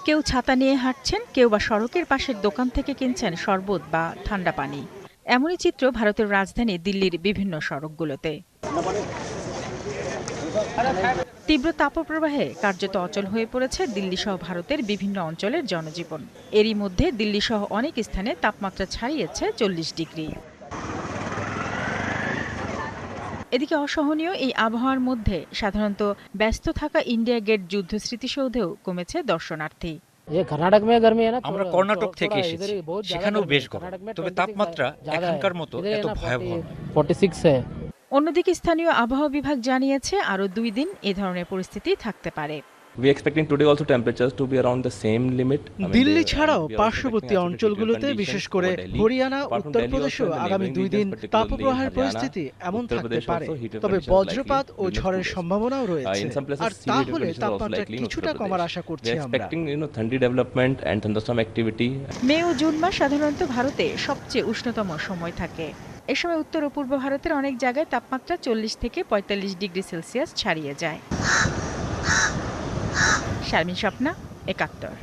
কেউ ছাতা নিয়ে হাঁটছেন, কেউ বা সড়কের পাশের দোকান থেকে কিনছেন শরবত বা ঠান্ডা পানি। এমনই চিত্র ভারতের রাজধানী দিল্লির বিভিন্ন সড়কগুলোতে। তীব্র তাপপ্রবাহে কার্যত অচল হয়ে পড়েছে দিল্লি সহ ভারতের বিভিন্ন অঞ্চলের জনজীবন। এরই মধ্যে দিল্লি সহ অনেক স্থানে তাপমাত্রা ছাড়িয়েছে 40 ডিগ্রি। এদিকে অসহনীয় এই আবহাওয়ার মধ্যে সাধারণত ব্যস্ত থাকা ইন্ডিয়া গেট যুদ্ধ স্মৃতিসৌধেও কমেছে দর্শনার্থী। আমরা কর্ণাটক থেকে এসেছি, সেখানেও বেশ গরম, তবে তাপমাত্রা এখানকার মতো এত ভয়াবহ নয়। অন্যদিকে স্থানীয় আবহাওয়া বিভাগ জানিয়েছে আরও 2 দিন এ ধরনের পরিস্থিতি থাকতে পারে। We are expecting today also temperatures to be around the same limit. Delhi ছাড়াও পার্শ্ববর্তী অঞ্চলগুলোতে বিশেষ করে হরিয়ানা, উত্তরপ্রদেশেও আগামী 2 দিন তাপপ্রবাহের পরিস্থিতি এমন থাকতে পারে। তবে বজ্রপাত ও ঝড়ের সম্ভাবনাও রয়েছে, আর তাহলে তাপমাত্রা কিছুটা কমার আশা করছি আমরা। Thunder development and thunderstorm activity. May ও জুন মাস সাধারণত ভারতে সবচেয়ে উষ্ণতম সময় থাকে। এ সময় উত্তর ও পূর্ব ভারতের অনেক জায়গায় তাপমাত্রা 40 থেকে 45 ডিগ্রি সেলসিয়াস ছাড়িয়ে যায়। শারমিন স্বপ্না, একাত্তর।